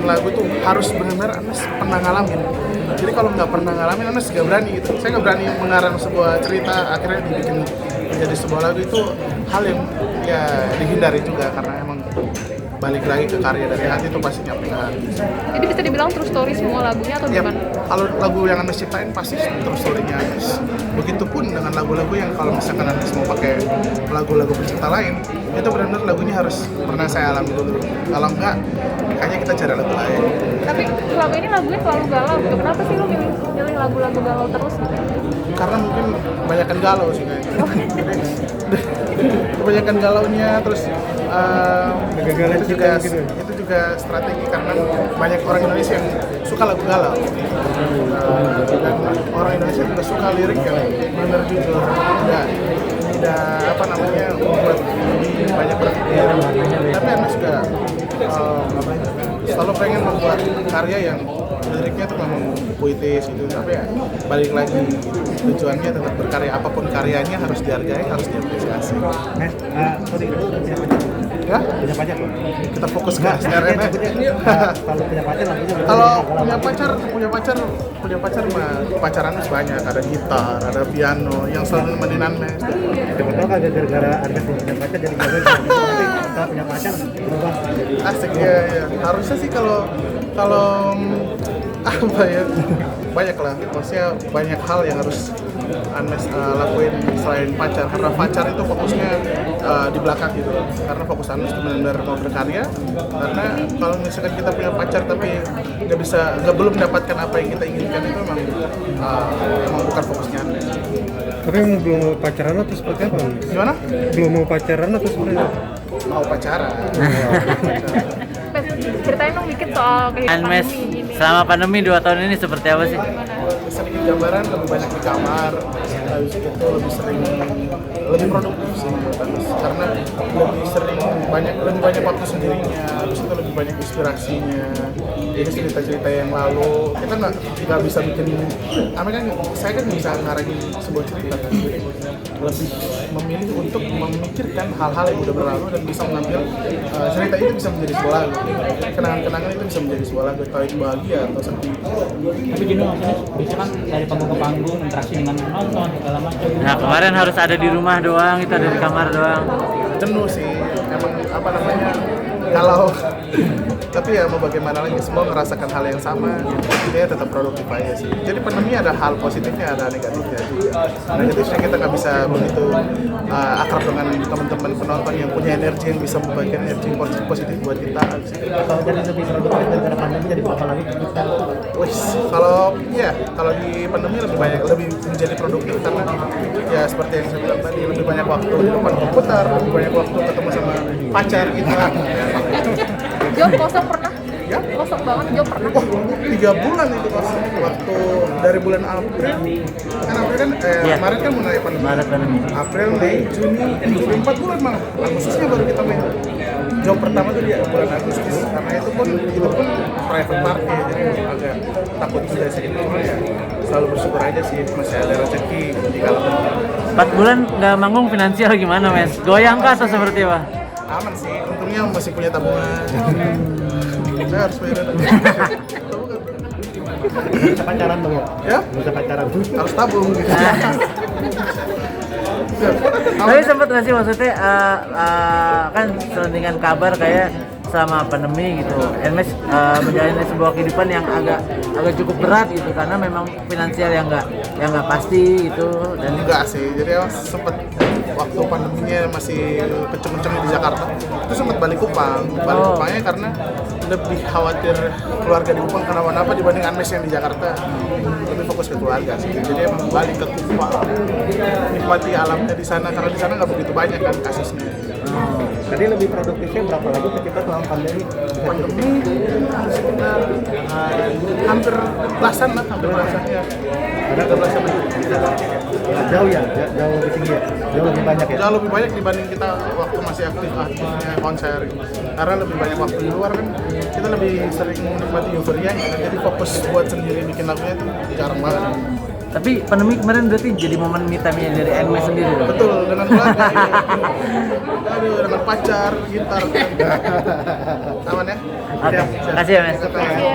bikin lagu tuh harus benar-benar Anas pernah ngalamin. Jadi kalau nggak pernah ngalamin Anas nggak berani gitu. Saya nggak berani mengarang sebuah cerita akhirnya dibikin menjadi sebuah lagu, itu hal yang ya dihindari juga karena emang balik lagi ke karya dari hati itu pasti nyampe ke hati. Jadi bisa dibilang true story semua lagunya atau gimana? Kalau lagu yang Anas ciptain pasti true story-nya Anas. Begitupun dengan lagu-lagu yang kalau misalkan Anas mau pakai lagu-lagu pencipta lain, itu benar-benar lagunya harus pernah saya alami dulu. Kalau enggak, kayaknya kita cari lagu lain. Tapi selama ini lagunya selalu galau gitu. Kenapa sih lu milih lagu-lagu galau terus gitu? Karena mungkin kebanyakan galau sih kayaknya. Jadi, kebanyakan galaunya, terus itu juga strategi karena banyak orang Indonesia yang suka lagu galau. Dan orang Indonesia juga suka lirik yang benar jujur, tidak apa namanya membuat lebih banyak berpikir. Tapi Anas juga selalu pengen membuat karya yang liriknya tuh memang puitis gitu, tapi ya balik lagi tujuannya tetap berkarya, apapun karyanya harus dihargai, harus diapresiasi. Ya? Punya pacar loh. Kita fokus ke SRM. Kalau punya pacar lagunya Kalau punya pacar mah pacaran banyak, ada gitar, ada piano yang selalu nemenin Anas. Siapa tahu kan gara-gara Anda punya pacar jadi gagal. Tapi kalau punya pacar berubah. Asik ya. Harusnya sih kalau apa ya, banyak lah, maksudnya banyak hal yang harus Anas lakuin selain pacar, karena pacar itu fokusnya di belakang gitu loh. Karena fokus Anas itu benar-benar mau berkarya, karena kalau misalkan kita punya pacar tapi belum mendapatkan apa yang kita inginkan, itu emang bukan fokusnya Anas. Tapi belum mau pacaran atau seperti apa? Gimana? Belum mau pacaran atau seperti apa? Mau pacaran. Mas, ceritain dong dikit soal kehidupan Mes, pandemi ini. selama pandemi 2 tahun ini seperti apa sih? Sedikit gambaran, lebih banyak di kamar, habis itu lebih produktif sih menurut Anas. Karena lebih banyak waktu sendirinya, habis itu lebih banyak inspirasinya. Jadi cerita-cerita yang lalu kita nggak bisa bikin, saya kan bisa ngarangin sebuah cerita kan. Lebih memilih untuk memikirkan hal-hal yang udah berlalu dan bisa mengambil cerita itu bisa menjadi sebuah lagu. Kenangan-kenangan itu bisa menjadi sebuah lagu, entah itu bahagia atau sedih. Tapi gini maksudnya, bisa kan dari panggung ke panggung, interaksi dengan penonton, segala macam. Nah kemarin harus ada di rumah doang, itu ada di kamar doang. Jenuh sih, emang apa namanya, kalau tapi ya mau bagaimana lagi, semua merasakan hal yang sama, dia tetap produktif aja sih. Jadi pandemi ada hal positifnya, ada negatifnya juga. Negatifnya kita nggak bisa begitu akrab dengan teman-teman penonton yang punya energi, yang bisa membagikan energi positif buat kita. Kalau jadi lebih produktif gara-gara pandemi jadi berapa lagi kita? Kalau di pandemi lebih menjadi produktif karena ya seperti yang saya bilang tadi, lebih banyak waktu di depan komputer, lebih banyak waktu ketemu sama pacar gitu lah. Job kosong pernah? Ya? Kosong banget, Job pernah? 3 bulan itu kosong, waktu dari bulan April Maret kan mulai pandemi. Maret pandemi. April, Mei, Juni, 4 bulan malah. Agustusnya baru kita main. Job pertama tuh di bulan Agustus, karena itu pun private party, jadi agak takut juga sih. Cuma ya selalu bersyukur aja sih, masih ada rezeki di kalangan. 4 bulan nggak manggung, finansial gimana Mes? Goyang kah atau seperti apa? Aman sih, untungnya masih punya tabungan. Saya harus bayar. Bisa pacaran dong ya? Ya? Bisa pacaran. Harus tabung gitu. Tapi sempat nggak sih maksudnya kan selentingan kabar kayak selama pandemi gitu, Mes menjalani sebuah kehidupan yang agak cukup berat gitu karena memang finansial yang nggak pasti gitu. Dan Enggak sih, jadi sempat waktu pandeminya masih kenceng-kenceng di Jakarta, itu sempat balik Kupang. Kupangnya karena lebih khawatir keluarga di Kupang kenapa-napa dibanding Anes yang di Jakarta. Lebih fokus ke keluarga sih, jadi emang balik ke Kupang, nikmati alamnya di sana, karena di sana nggak begitu banyak kan kasusnya. Jadi lebih produktifnya berapa lagi ketika selama pandemi? Sekitar hampir belasan ya. Ada belasan. Jauh ya? Jauh lebih tinggi ya? Jauh lebih banyak ya? Jauh lebih banyak dibanding kita waktu masih aktifnya konser. Karena lebih banyak waktu di luar kan, kita lebih sering menikmati euforia, jadi fokus buat sendiri bikin lagunya itu jarang banget. Tapi pandemi kemarin berarti jadi momen me time-nya dari Nmes sendiri dong? Betul, dengan keluarga. Aduh, dengan pacar, gitar. Aman ya? Oke, kasih ya Mes. Oke.